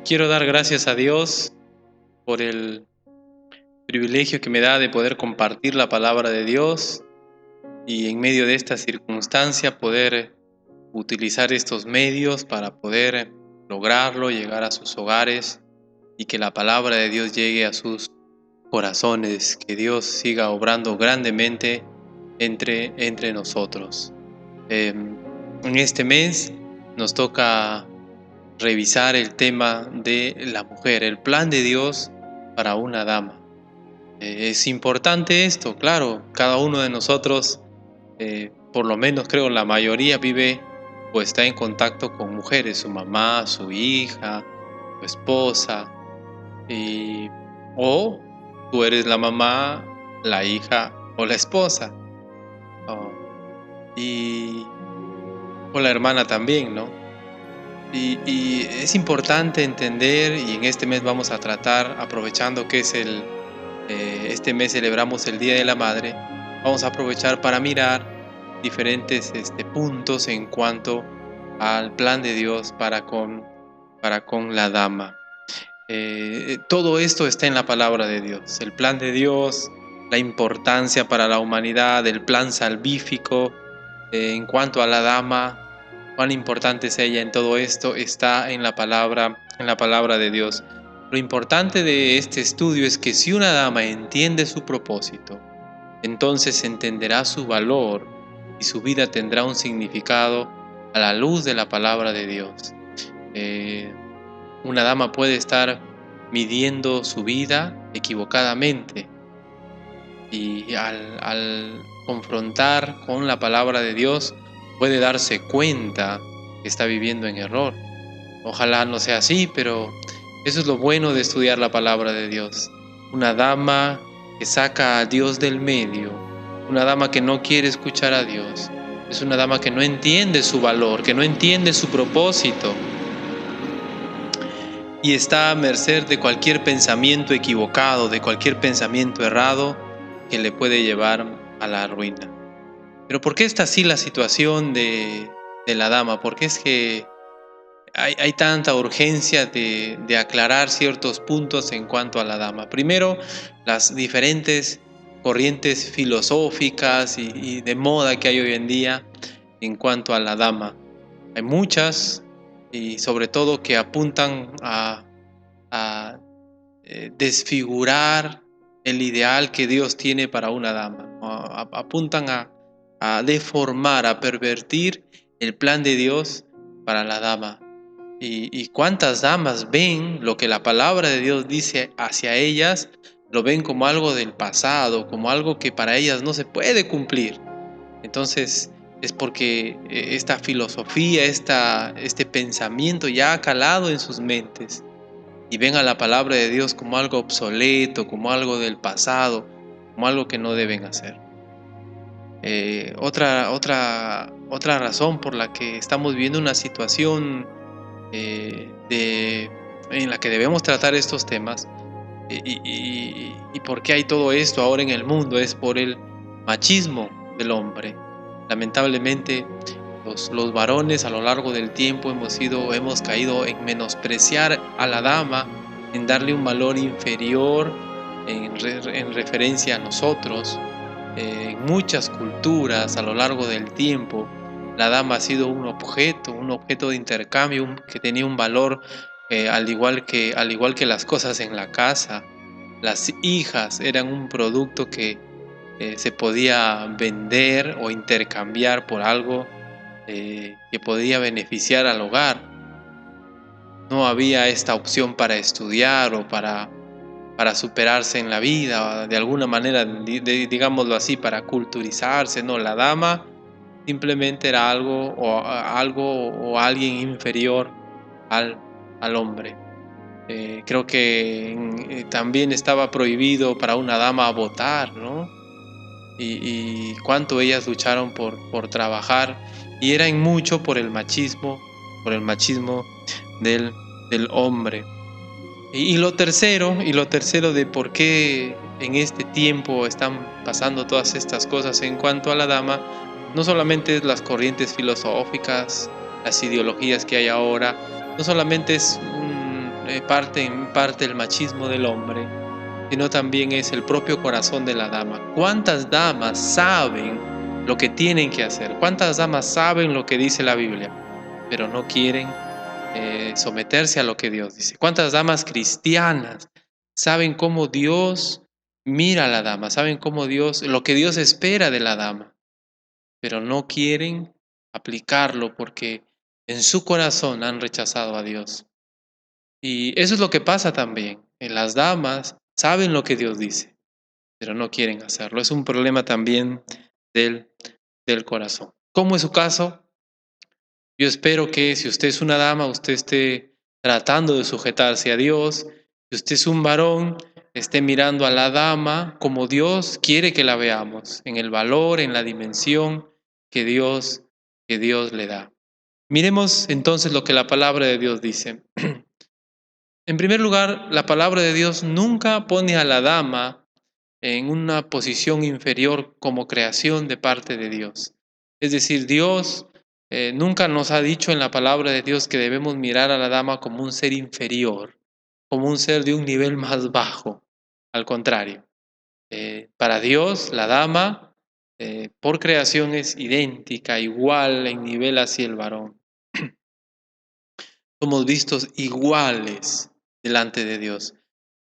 Quiero dar gracias a Dios por el privilegio que me da de poder compartir la palabra de Dios y en medio de esta circunstancia poder utilizar estos medios para poder lograrlo, llegar a sus hogares y que la palabra de Dios llegue a sus corazones, que Dios siga obrando grandemente entre nosotros. En este mes nos toca revisar el tema de la mujer, el plan de Dios para una dama. Es importante esto, claro, cada uno de nosotros, por lo menos creo la mayoría vive o está en contacto con mujeres, su mamá, su hija, su esposa, o tú eres la mamá, la hija o la esposa, o, o la hermana también, ¿no? Y es importante entender, y en este mes vamos a tratar, aprovechando que es este mes celebramos el Día de la Madre, vamos a aprovechar para mirar diferentes puntos en cuanto al plan de Dios para con la dama. Todo esto está en la palabra de Dios, el plan de Dios, la importancia para la humanidad, el plan salvífico en cuanto a la dama. Cuán importante es ella en todo esto está en la palabra de Dios. Lo importante de este estudio es que si una dama entiende su propósito, entonces entenderá su valor y su vida tendrá un significado a la luz de la palabra de Dios. Una dama puede estar midiendo su vida equivocadamente y al confrontar con la palabra de Dios puede darse cuenta que está viviendo en error. Ojalá no sea así, pero eso es lo bueno de estudiar la palabra de Dios. Una dama que saca a Dios del medio, una dama que no quiere escuchar a Dios, es una dama que no entiende su valor, que no entiende su propósito y está a merced de cualquier pensamiento equivocado, de cualquier pensamiento errado que le puede llevar a la ruina. Pero ¿por qué está así la situación de la dama? ¿Por qué es que hay tanta urgencia de aclarar ciertos puntos en cuanto a la dama? Primero, las diferentes corrientes filosóficas y de moda que hay hoy en día en cuanto a la dama. Hay muchas y sobre todo que apuntan a desfigurar el ideal que Dios tiene para una dama. Apuntan a deformar, a pervertir el plan de Dios para la dama. Y cuántas damas ven lo que la palabra de Dios dice hacia ellas, lo ven como algo del pasado, como algo que para ellas no se puede cumplir. Entonces es porque esta filosofía, este pensamiento ya ha calado en sus mentes y ven a la palabra de Dios como algo obsoleto, como algo del pasado, como algo que no deben hacer. Otra razón por la que estamos viviendo una situación en la que debemos tratar estos temas y por qué hay todo esto ahora en el mundo es por el machismo del hombre. Lamentablemente los varones a lo largo del tiempo hemos caído en menospreciar a la dama, en darle un valor inferior en referencia a nosotros. En muchas culturas a lo largo del tiempo la dama ha sido un objeto de intercambio que tenía un valor al igual que las cosas en la casa. Las hijas eran un producto que se podía vender o intercambiar por algo que podía beneficiar al hogar. No había esta opción para estudiar o para superarse en la vida, de alguna manera, digámoslo así, para culturizarse. No, la dama simplemente era algo o alguien inferior al hombre. Creo que también estaba prohibido para una dama votar, ¿no? Y cuánto ellas lucharon por trabajar, y era en mucho por el machismo del hombre. Y lo tercero de por qué en este tiempo están pasando todas estas cosas en cuanto a la dama, no solamente es las corrientes filosóficas, las ideologías que hay ahora, no solamente es en parte el machismo del hombre, sino también es el propio corazón de la dama. ¿Cuántas damas saben lo que tienen que hacer? ¿Cuántas damas saben lo que dice la Biblia, pero no quieren someterse a lo que Dios dice? ¿Cuántas damas cristianas saben cómo Dios mira a la dama, saben cómo lo que Dios espera de la dama, pero no quieren aplicarlo porque en su corazón han rechazado a Dios? Y eso es lo que pasa también. Las damas saben lo que Dios dice, pero no quieren hacerlo. Es un problema también del, del corazón. ¿Cómo es su caso? Yo espero que si usted es una dama, usted esté tratando de sujetarse a Dios. Si usted es un varón, esté mirando a la dama como Dios quiere que la veamos, en el valor, en la dimensión que Dios le da. Miremos entonces lo que la palabra de Dios dice. En primer lugar, la palabra de Dios nunca pone a la dama en una posición inferior como creación de parte de Dios. Es decir, Dios nunca nos ha dicho en la palabra de Dios que debemos mirar a la dama como un ser inferior, como un ser de un nivel más bajo. Al contrario, para Dios la dama por creación es idéntica, igual en nivel hacia el varón. Somos vistos iguales delante de Dios.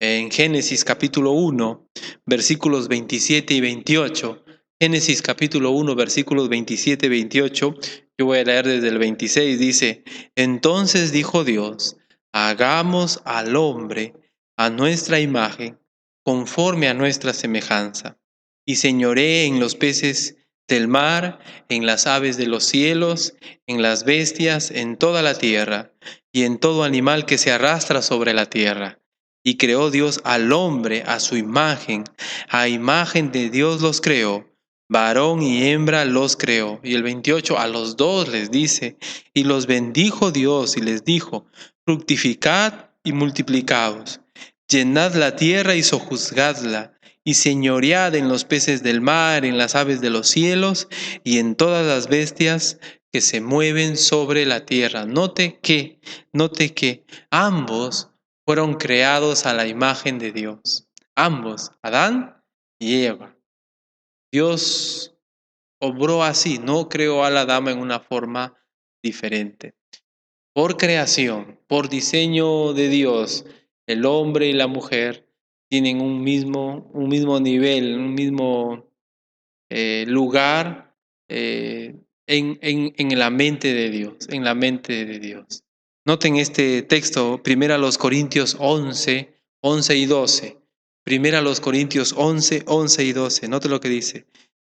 En Génesis capítulo 1, versículos 27 y 28, Génesis capítulo 1, versículos 27 y 28, yo voy a leer desde el 26, dice: entonces dijo Dios, hagamos al hombre a nuestra imagen, conforme a nuestra semejanza, y señoree en los peces del mar, en las aves de los cielos, en las bestias, en toda la tierra, y en todo animal que se arrastra sobre la tierra. Y creó Dios al hombre a su imagen, a imagen de Dios los creó, varón y hembra los creó. Y el 28, a los dos les dice, y los bendijo Dios y les dijo, fructificad y multiplicaos, llenad la tierra y sojuzgadla, y señoread en los peces del mar, en las aves de los cielos, y en todas las bestias que se mueven sobre la tierra. Note que ambos fueron creados a la imagen de Dios. Ambos, Adán y Eva. Dios obró así, no creó a la dama en una forma diferente. Por creación, por diseño de Dios, el hombre y la mujer tienen un mismo nivel, un mismo lugar en la mente de Dios, en la mente de Dios. Noten este texto, 1 Corintios 11, 11 y 12. 1 Corintios 11, 11 y 12. Note lo que dice.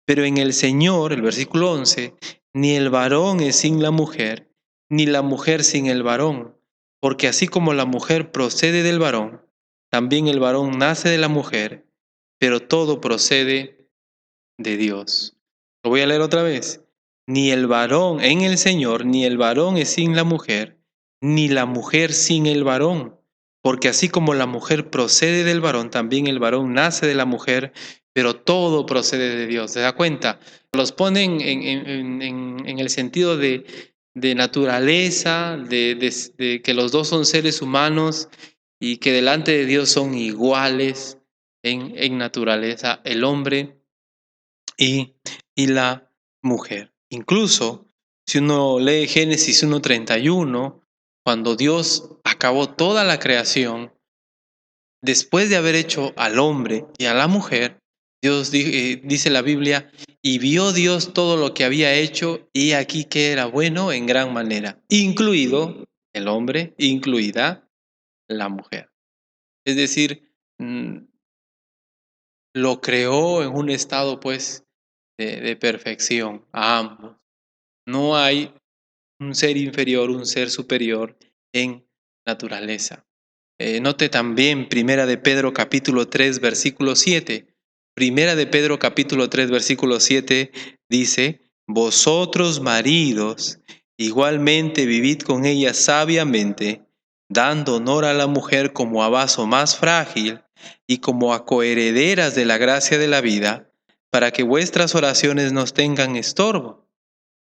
Pero en el Señor, el versículo 11, ni el varón es sin la mujer, ni la mujer sin el varón. Porque así como la mujer procede del varón, también el varón nace de la mujer, pero todo procede de Dios. Lo voy a leer otra vez. Ni el varón en el Señor, ni el varón es sin la mujer, ni la mujer sin el varón. Porque así como la mujer procede del varón, también el varón nace de la mujer, pero todo procede de Dios. ¿Se da cuenta? Los ponen en el sentido de naturaleza, de que los dos son seres humanos y que delante de Dios son iguales en naturaleza, el hombre y la mujer. Incluso, si uno lee Génesis 1:31, cuando Dios acabó toda la creación, después de haber hecho al hombre y a la mujer, Dios dice la Biblia, y vio Dios todo lo que había hecho, y aquí que era bueno en gran manera, incluido el hombre, incluida la mujer. Es decir, lo creó en un estado pues de perfección a ambos. No hay un ser inferior, un ser superior en naturaleza. Note también Primera de Pedro capítulo 3 versículo 7. Primera de Pedro capítulo 3 versículo 7 dice, vosotros maridos, igualmente vivid con ella sabiamente, dando honor a la mujer como a vaso más frágil y como a coherederas de la gracia de la vida, para que vuestras oraciones no tengan estorbo.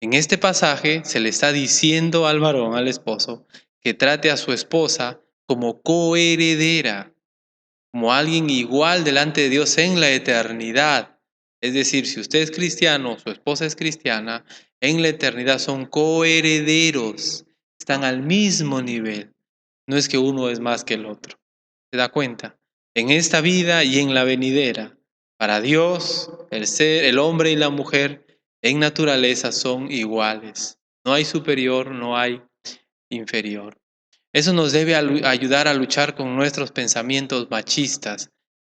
En este pasaje se le está diciendo al varón, al esposo, que trate a su esposa como coheredera, como alguien igual delante de Dios en la eternidad. Es decir, si usted es cristiano o su esposa es cristiana, en la eternidad son coherederos, están al mismo nivel. No es que uno es más que el otro. ¿Se da cuenta? En esta vida y en la venidera, para Dios, el hombre y la mujer en naturaleza son iguales. No hay superior, no hay inferior. Eso nos debe ayudar a luchar con nuestros pensamientos machistas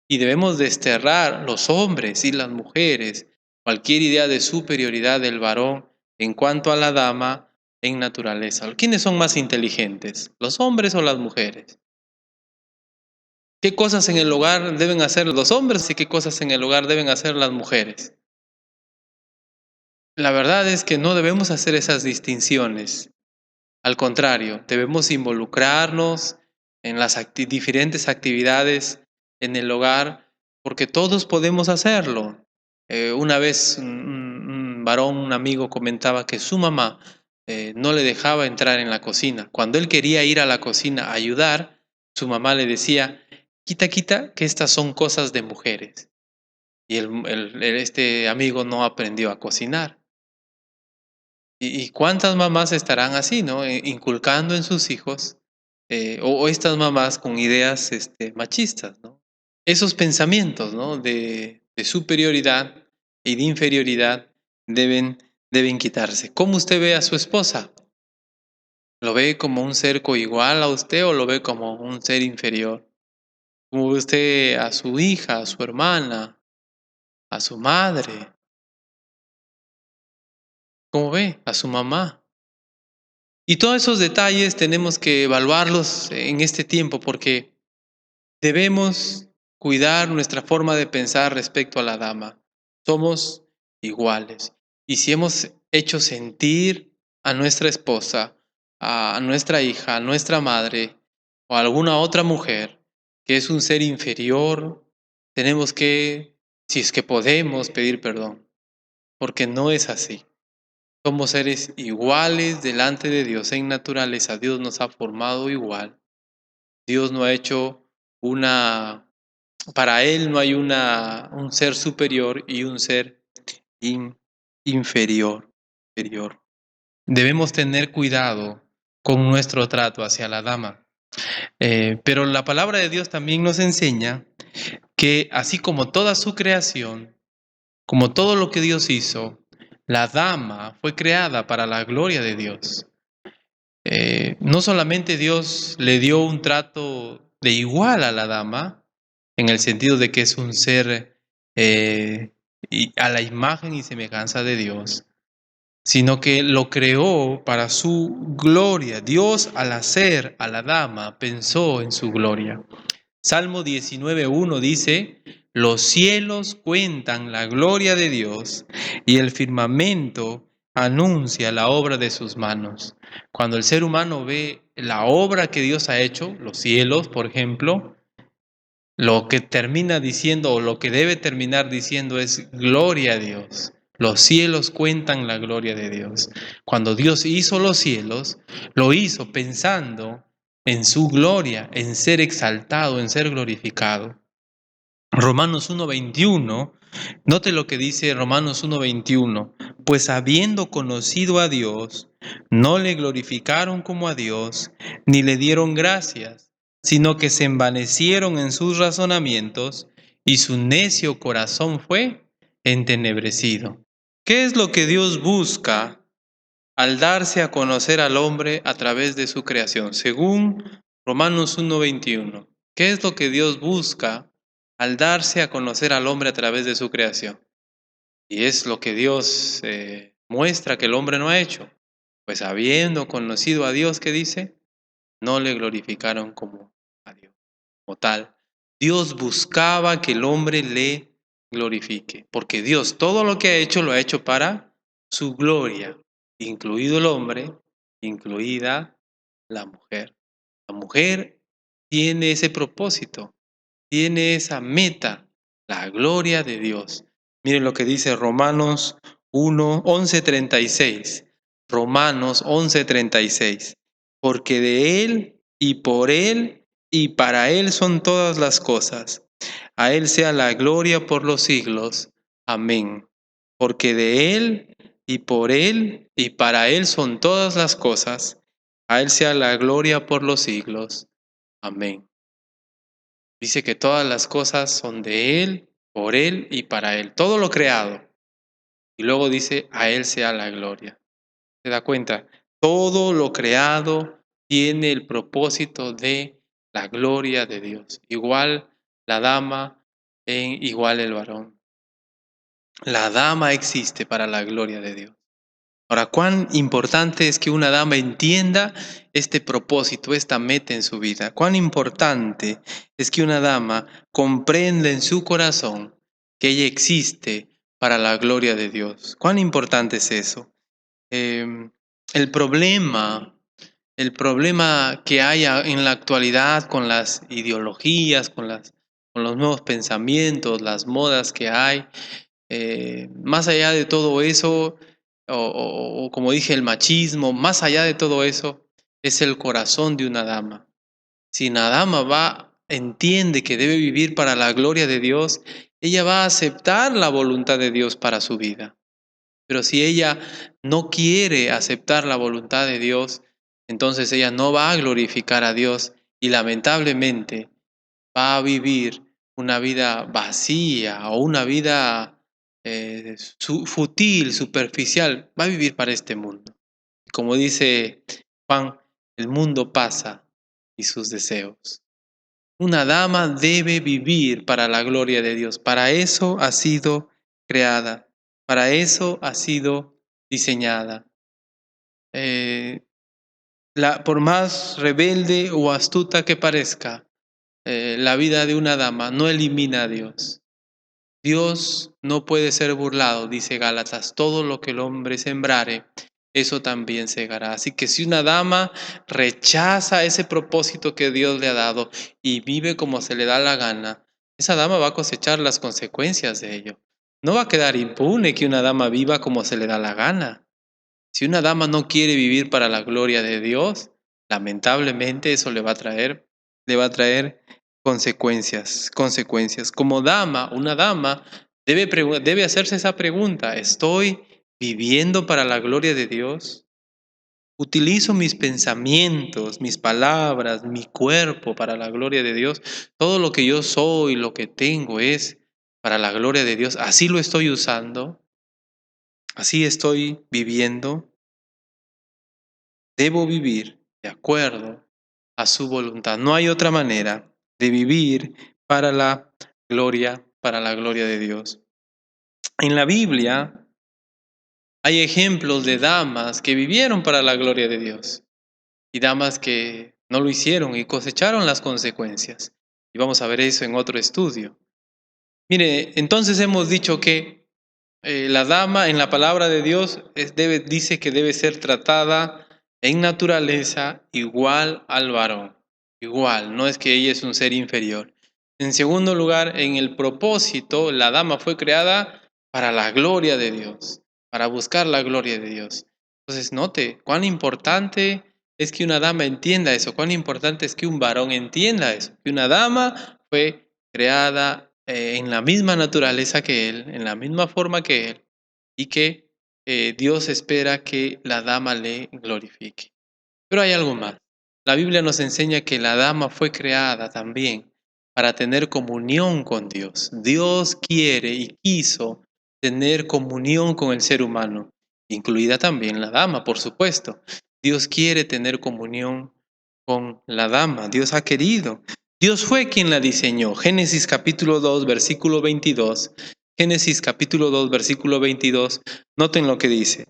y debemos desterrar los hombres y las mujeres cualquier idea de superioridad del varón en cuanto a la dama en naturaleza. ¿Quiénes son más inteligentes, los hombres o las mujeres? ¿Qué cosas en el hogar deben hacer los hombres y qué cosas en el hogar deben hacer las mujeres? La verdad es que no debemos hacer esas distinciones. Al contrario, debemos involucrarnos en las diferentes actividades en el hogar porque todos podemos hacerlo. Una vez un varón, un amigo comentaba que su mamá no le dejaba entrar en la cocina. Cuando él quería ir a la cocina a ayudar, su mamá le decía, quita, quita, que estas son cosas de mujeres. Y este amigo no aprendió a cocinar. ¿Y cuántas mamás estarán así, no? Inculcando en sus hijos, o estas mamás con ideas machistas, ¿no? Esos pensamientos, ¿no? De superioridad y de inferioridad deben quitarse. ¿Cómo usted ve a su esposa? ¿Lo ve como un ser coigual a usted o lo ve como un ser inferior? ¿Cómo ve usted a su hija, a su hermana, a su madre? ¿Cómo ve a su mamá? Y todos esos detalles tenemos que evaluarlos en este tiempo porque debemos cuidar nuestra forma de pensar respecto a la dama. Somos iguales. Y si hemos hecho sentir a nuestra esposa, a nuestra hija, a nuestra madre o a alguna otra mujer que es un ser inferior, tenemos que, si es que podemos, pedir perdón, porque no es así. Somos seres iguales delante de Dios en naturaleza. Dios nos ha formado igual. Dios no ha hecho para Él no hay un ser superior y un ser inferior. Debemos tener cuidado con nuestro trato hacia la dama. Pero la palabra de Dios también nos enseña que así como toda su creación, como todo lo que Dios hizo, la dama fue creada para la gloria de Dios. No solamente Dios le dio un trato de igual a la dama, en el sentido de que es un ser a la imagen y semejanza de Dios, sino que lo creó para su gloria. Dios al hacer a la dama pensó en su gloria. Salmo 19:1 dice, los cielos cuentan la gloria de Dios y el firmamento anuncia la obra de sus manos. Cuando el ser humano ve la obra que Dios ha hecho, los cielos, por ejemplo, lo que termina diciendo o lo que debe terminar diciendo es gloria a Dios. Los cielos cuentan la gloria de Dios. Cuando Dios hizo los cielos, lo hizo pensando en su gloria, en ser exaltado, en ser glorificado. Romanos 1:21, note lo que dice Romanos 1:21, pues habiendo conocido a Dios, no le glorificaron como a Dios, ni le dieron gracias, sino que se envanecieron en sus razonamientos, y su necio corazón fue entenebrecido. ¿Qué es lo que Dios busca al darse a conocer al hombre a través de su creación? Según Romanos 1:21, ¿qué es lo que Dios busca al darse a conocer al hombre a través de su creación? Y es lo que Dios muestra que el hombre no ha hecho. Pues habiendo conocido a Dios, ¿qué dice? No le glorificaron como a Dios, como tal. Dios buscaba que el hombre le glorifique, porque Dios todo lo que ha hecho lo ha hecho para su gloria, incluido el hombre, incluida la mujer. La mujer tiene ese propósito, tiene esa meta, la gloria de Dios. Miren lo que dice Romanos 11:36. Romanos 11:36. Porque de Él y por Él y para Él son todas las cosas. A Él sea la gloria por los siglos. Amén. Porque de Él y por Él y para Él son todas las cosas. A Él sea la gloria por los siglos. Amén. Dice que todas las cosas son de Él, por Él y para Él. Todo lo creado. Y luego dice, a Él sea la gloria. ¿Se da cuenta? Todo lo creado tiene el propósito de la gloria de Dios. Igual la dama, igual el varón. La dama existe para la gloria de Dios. Ahora, cuán importante es que una dama entienda este propósito, esta meta en su vida. Cuán importante es que una dama comprenda en su corazón que ella existe para la gloria de Dios. Cuán importante es eso. Em, el problema, el problema que hay en la actualidad con las ideologías, con los nuevos pensamientos, las modas que hay, más allá de todo eso, o como dije, el machismo, más allá de todo eso, es el corazón de una dama. Si una dama entiende que debe vivir para la gloria de Dios, ella va a aceptar la voluntad de Dios para su vida. Pero si ella no quiere aceptar la voluntad de Dios, entonces ella no va a glorificar a Dios y lamentablemente va a vivir una vida vacía o una vida fútil, superficial, va a vivir para este mundo. Como dice Juan, el mundo pasa y sus deseos. Una dama debe vivir para la gloria de Dios. Para eso ha sido creada. Para eso ha sido diseñada. Eh, por más rebelde o astuta que parezca, la vida de una dama no elimina a Dios. Dios no puede ser burlado, dice Gálatas. Todo lo que el hombre sembrare, eso también segará. Así que si una dama rechaza ese propósito que Dios le ha dado y vive como se le da la gana, esa dama va a cosechar las consecuencias de ello. No va a quedar impune que una dama viva como se le da la gana. Si una dama no quiere vivir para la gloria de Dios, lamentablemente eso le va a traer consecuencias. Como dama, una dama debe hacerse esa pregunta: ¿estoy viviendo para la gloria de Dios? ¿Utilizo mis pensamientos, mis palabras, mi cuerpo para la gloria de Dios? Todo lo que yo soy, lo que tengo es para la gloria de Dios. ¿Así lo estoy usando? ¿Así estoy viviendo? Debo vivir de acuerdo a su voluntad. No hay otra manera de vivir para la gloria de Dios. En la Biblia hay ejemplos de damas que vivieron para la gloria de Dios y damas que no lo hicieron y cosecharon las consecuencias. Y vamos a ver eso en otro estudio. Mire, entonces hemos dicho que la dama en la palabra de Dios dice que debe ser tratada en naturaleza igual al varón. Igual, no es que ella es un ser inferior. En segundo lugar, en el propósito, la dama fue creada para la gloria de Dios, para buscar la gloria de Dios. Entonces, note cuán importante es que una dama entienda eso, cuán importante es que un varón entienda eso, que una dama fue creada en la misma naturaleza que él, en la misma forma que él, y que Dios espera que la dama le glorifique. Pero hay algo más. La Biblia nos enseña que la dama fue creada también para tener comunión con Dios. Dios quiere y quiso tener comunión con el ser humano, incluida también la dama, por supuesto. Dios quiere tener comunión con la dama. Dios ha querido. Dios fue quien la diseñó. Génesis capítulo 2, versículo 22. Génesis capítulo 2, versículo 22. Noten lo que dice.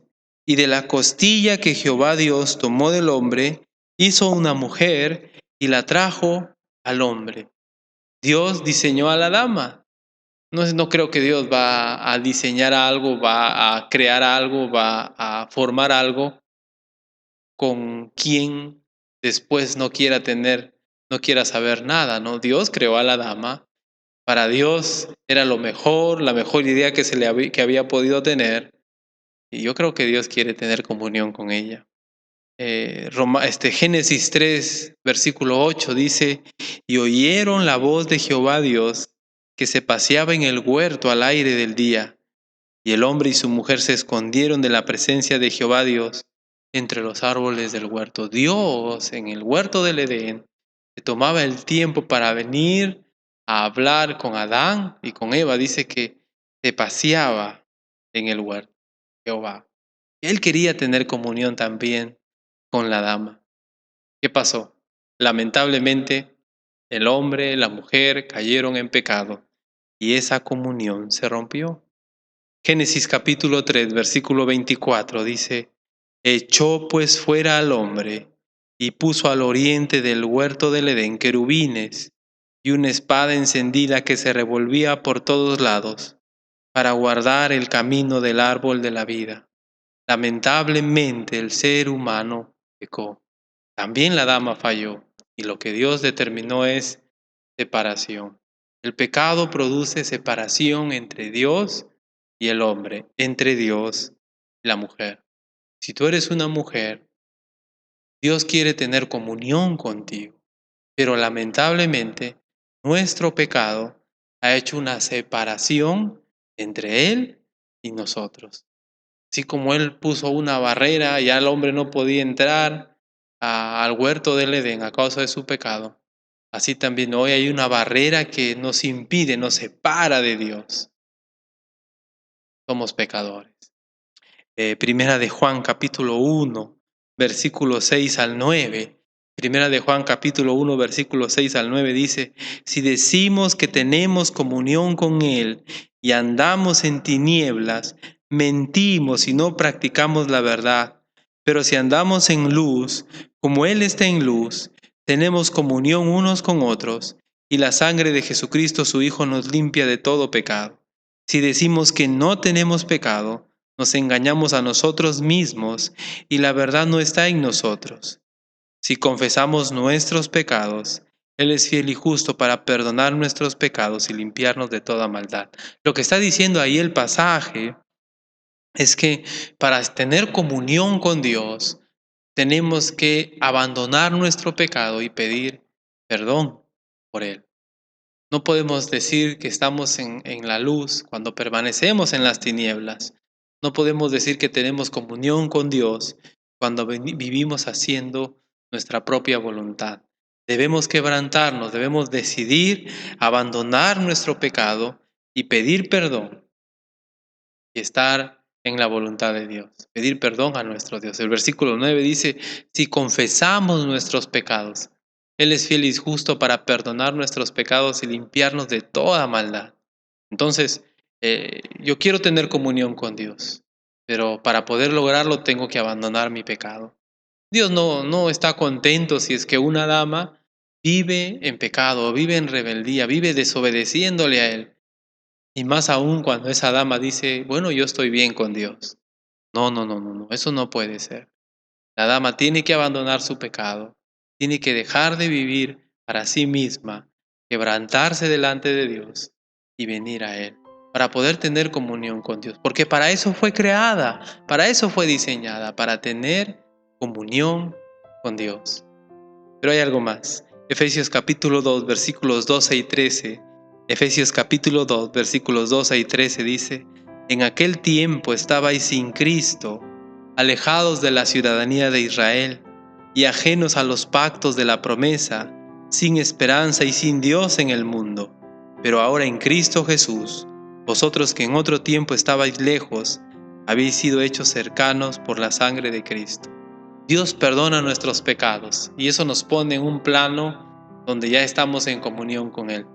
Y de la costilla que Jehová Dios tomó del hombre, hizo una mujer y la trajo al hombre. Dios diseñó a la dama. No creo que Dios va a diseñar algo, va a crear algo, va a formar algo con quien después no quiera saber nada, ¿no? Dios creó a la dama. Para Dios era lo mejor, la mejor idea que había podido tener. Y yo creo que Dios quiere tener comunión con ella. Génesis 3, versículo 8 dice, y oyeron la voz de Jehová Dios, que se paseaba en el huerto al aire del día, y el hombre y su mujer se escondieron de la presencia de Jehová Dios entre los árboles del huerto. Dios en el huerto del Edén se tomaba el tiempo para venir a hablar con Adán y con Eva. Dice que se paseaba en el huerto, Jehová. Él quería tener comunión también con la dama. ¿Qué pasó? Lamentablemente, el hombre y la mujer cayeron en pecado y esa comunión se rompió. Génesis capítulo 3, versículo 24 dice, echó pues fuera al hombre y puso al oriente del huerto del Edén querubines y una espada encendida que se revolvía por todos lados para guardar el camino del árbol de la vida. Lamentablemente el ser humano pecó. También la dama falló y lo que Dios determinó es separación. El pecado produce separación entre Dios y el hombre, entre Dios y la mujer. Si tú eres una mujer, Dios quiere tener comunión contigo, pero lamentablemente nuestro pecado ha hecho una separación entre Él y nosotros. Así como Él puso una barrera, ya el hombre no podía entrar al huerto del Edén a causa de su pecado. Así también hoy hay una barrera que nos impide, nos separa de Dios. Somos pecadores. Primera de Juan capítulo 1, versículo 6 al 9. Primera de Juan capítulo 1, versículo 6 al 9 dice, si decimos que tenemos comunión con Él y andamos en tinieblas, mentimos y no practicamos la verdad. Pero si andamos en luz, como Él está en luz, tenemos comunión unos con otros, y la sangre de Jesucristo su Hijo nos limpia de todo pecado. Si decimos que no tenemos pecado, nos engañamos a nosotros mismos y la verdad no está en nosotros. Si confesamos nuestros pecados, Él es fiel y justo para perdonar nuestros pecados y limpiarnos de toda maldad. Lo que está diciendo ahí el pasaje es que para tener comunión con Dios, tenemos que abandonar nuestro pecado y pedir perdón por él. No podemos decir que estamos en la luz cuando permanecemos en las tinieblas. No podemos decir que tenemos comunión con Dios cuando vivimos haciendo nuestra propia voluntad. Debemos quebrantarnos, debemos decidir abandonar nuestro pecado y pedir perdón y estar en la voluntad de Dios, pedir perdón a nuestro Dios. El versículo 9 dice, si confesamos nuestros pecados, Él es fiel y justo para perdonar nuestros pecados y limpiarnos de toda maldad. Entonces, yo quiero tener comunión con Dios, pero para poder lograrlo tengo que abandonar mi pecado. Dios no está contento si es que una dama vive en pecado, vive en rebeldía, vive desobedeciéndole a Él. Y más aún cuando esa dama dice, bueno, yo estoy bien con Dios. No, eso no puede ser. La dama tiene que abandonar su pecado, tiene que dejar de vivir para sí misma, quebrantarse delante de Dios y venir a Él, para poder tener comunión con Dios. Porque para eso fue creada, para eso fue diseñada, para tener comunión con Dios. Pero hay algo más. Efesios capítulo 2, versículos 12 y 13. Efesios capítulo 2, versículos 12 y 13 dice, en aquel tiempo estabais sin Cristo, alejados de la ciudadanía de Israel y ajenos a los pactos de la promesa, sin esperanza y sin Dios en el mundo. Pero ahora en Cristo Jesús, vosotros que en otro tiempo estabais lejos, habéis sido hechos cercanos por la sangre de Cristo. Dios perdona nuestros pecados y eso nos pone en un plano donde ya estamos en comunión con Él.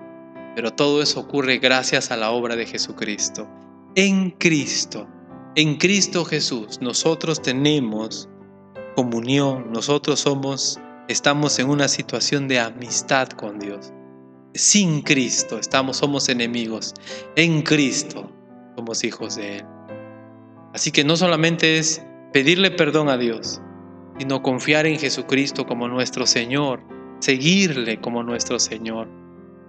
Pero todo eso ocurre gracias a la obra de Jesucristo. En Cristo Jesús, nosotros tenemos comunión, nosotros estamos en una situación de amistad con Dios. Sin Cristo somos enemigos. En Cristo somos hijos de Él. Así que no solamente es pedirle perdón a Dios, sino confiar en Jesucristo como nuestro Señor, seguirle como nuestro Señor.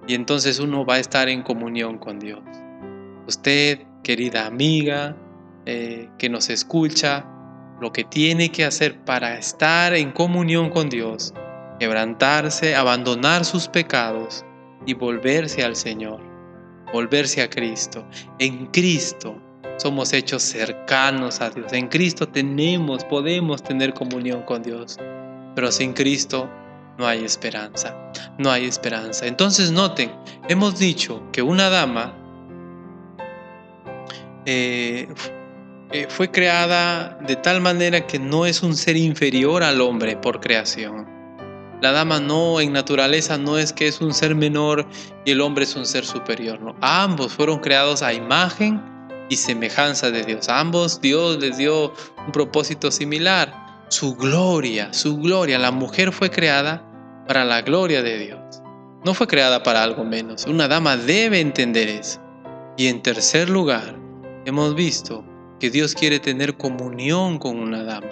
Y entonces uno va a estar en comunión con Dios. Usted, querida amiga, que nos escucha, lo que tiene que hacer para estar en comunión con Dios, quebrantarse, abandonar sus pecados y volverse al Señor, volverse a Cristo. En Cristo somos hechos cercanos a Dios. En Cristo podemos tener comunión con Dios. Pero sin Cristo no hay esperanza. No hay esperanza. Entonces noten, hemos dicho que una dama fue creada de tal manera que no es un ser inferior al hombre por creación. La dama no, en naturaleza, no es que es un ser menor y el hombre es un ser superior, no. Ambos fueron creados a imagen y semejanza de Dios. A ambos Dios les dio un propósito similar. Su gloria. La mujer fue creada para la gloria de Dios. No fue creada para algo menos. Una dama debe entender eso. Y en tercer lugar, hemos visto que Dios quiere tener comunión con una dama.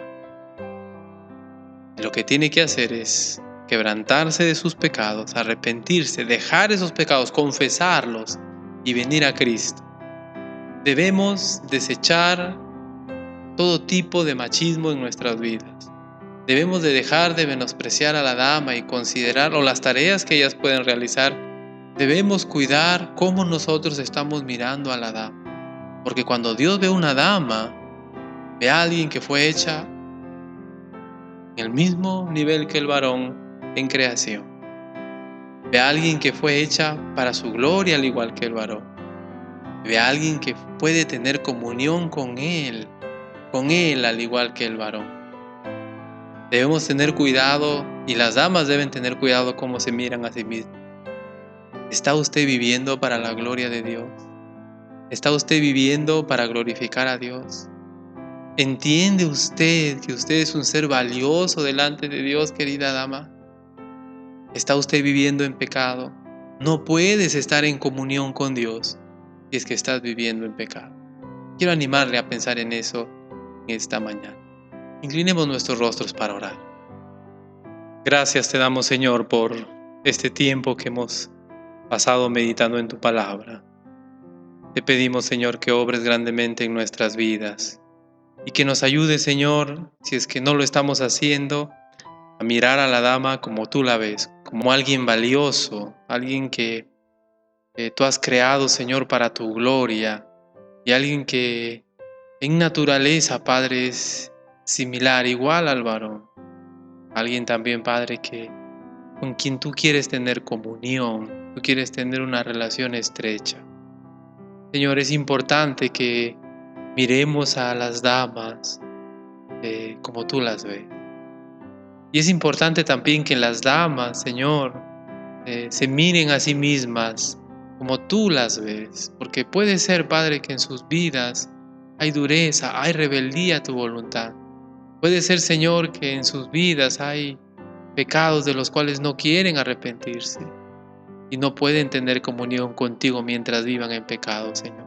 Lo que tiene que hacer es quebrantarse de sus pecados, arrepentirse, dejar esos pecados, confesarlos y venir a Cristo. Debemos desechar todo tipo de machismo en nuestras vidas. Debemos de dejar de menospreciar a la dama y considerar las tareas que ellas pueden realizar. Debemos cuidar cómo nosotros estamos mirando a la dama. Porque cuando Dios ve a una dama, ve a alguien que fue hecha en el mismo nivel que el varón en creación. Ve a alguien que fue hecha para su gloria al igual que el varón. Ve a alguien que puede tener comunión con él al igual que el varón. Debemos tener cuidado y las damas deben tener cuidado cómo se miran a sí mismas. ¿Está usted viviendo para la gloria de Dios? ¿Está usted viviendo para glorificar a Dios? ¿Entiende usted que usted es un ser valioso delante de Dios, querida dama? ¿Está usted viviendo en pecado? No puedes estar en comunión con Dios si es que estás viviendo en pecado. Quiero animarle a pensar en eso en esta mañana. Inclinemos nuestros rostros para orar. Gracias te damos, Señor, por este tiempo que hemos pasado meditando en tu palabra. Te pedimos, Señor, que obres grandemente en nuestras vidas y que nos ayudes, Señor, si es que no lo estamos haciendo, a mirar a la dama como tú la ves, como alguien valioso, alguien que tú has creado, Señor, para tu gloria, y alguien que en naturaleza, Padre, es similar, igual al varón. Alguien también, Padre, con quien tú quieres tener comunión, tú quieres tener una relación estrecha. Señor, es importante que miremos a las damas como tú las ves. Y es importante también que las damas, Señor, se miren a sí mismas como tú las ves. Porque puede ser, Padre, que en sus vidas hay dureza, hay rebeldía a tu voluntad. Puede ser, Señor, que en sus vidas hay pecados de los cuales no quieren arrepentirse y no pueden tener comunión contigo mientras vivan en pecado, Señor.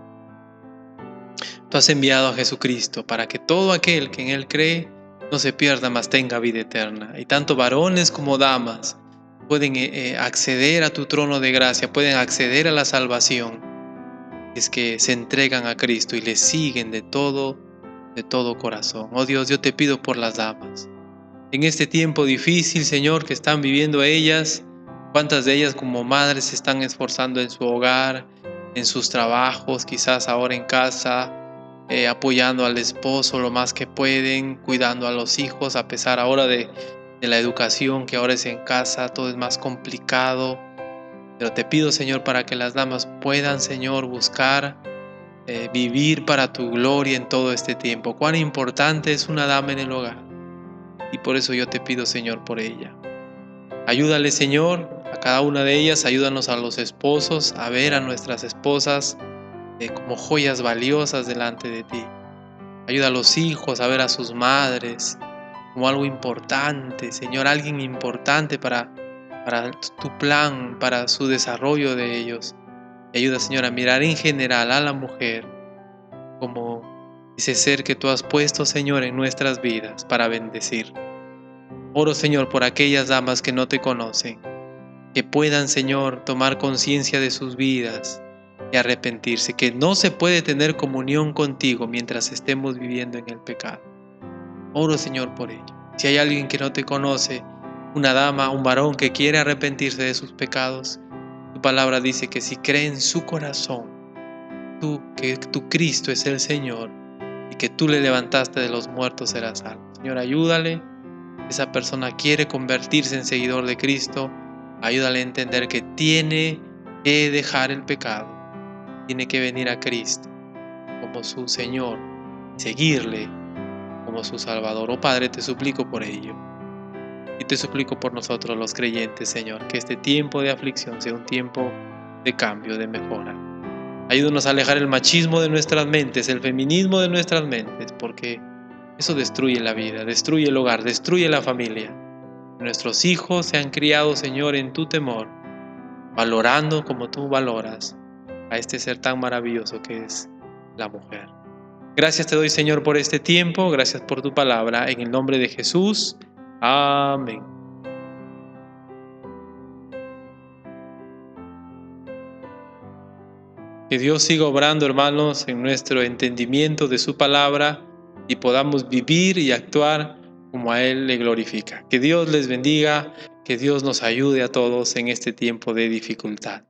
Tú has enviado a Jesucristo para que todo aquel que en Él cree no se pierda, mas tenga vida eterna. Y tanto varones como damas pueden acceder a tu trono de gracia, pueden acceder a la salvación. Es que se entregan a Cristo y le siguen de todo corazón. Oh Dios, yo te pido por las damas. En este tiempo difícil, Señor, que están viviendo ellas, cuántas de ellas como madres se están esforzando en su hogar, en sus trabajos, quizás ahora en casa, apoyando al esposo lo más que pueden, cuidando a los hijos, a pesar ahora de la educación que ahora es en casa, todo es más complicado. Pero te pido, Señor, para que las damas puedan, Señor, buscar vivir para tu gloria en todo este tiempo. Cuán importante es una dama en el hogar. Y por eso yo te pido, Señor, por ella. Ayúdale, Señor, a cada una de ellas. Ayúdanos a los esposos a ver a nuestras esposas como joyas valiosas delante de ti. Ayuda a los hijos a ver a sus madres como algo importante, Señor, alguien importante para tu plan, para su desarrollo de ellos. Y ayuda, Señor, a mirar en general a la mujer como ese ser que tú has puesto, Señor, en nuestras vidas para bendecir. Oro, Señor, por aquellas damas que no te conocen, que puedan, Señor, tomar conciencia de sus vidas y arrepentirse, que no se puede tener comunión contigo mientras estemos viviendo en el pecado. Oro, Señor, por ello. Si hay alguien que no te conoce, una dama, un varón que quiere arrepentirse de sus pecados, tu palabra dice que si cree en su corazón, que tu Cristo es el Señor y que tú le levantaste de los muertos, será salvo. Señor, ayúdale. Esa persona quiere convertirse en seguidor de Cristo. Ayúdale a entender que tiene que dejar el pecado. Tiene que venir a Cristo como su Señor y seguirle como su Salvador. Oh Padre, te suplico por ello. Y te suplico por nosotros los creyentes, Señor, que este tiempo de aflicción sea un tiempo de cambio, de mejora. Ayúdanos a alejar el machismo de nuestras mentes, el feminismo de nuestras mentes, porque eso destruye la vida, destruye el hogar, destruye la familia. Nuestros hijos sean criados, Señor, en tu temor, valorando como tú valoras a este ser tan maravilloso que es la mujer. Gracias te doy, Señor, por este tiempo, gracias por tu palabra, en el nombre de Jesús. Amén. Que Dios siga obrando, hermanos, en nuestro entendimiento de su palabra y podamos vivir y actuar como a Él le glorifica. Que Dios les bendiga, que Dios nos ayude a todos en este tiempo de dificultad.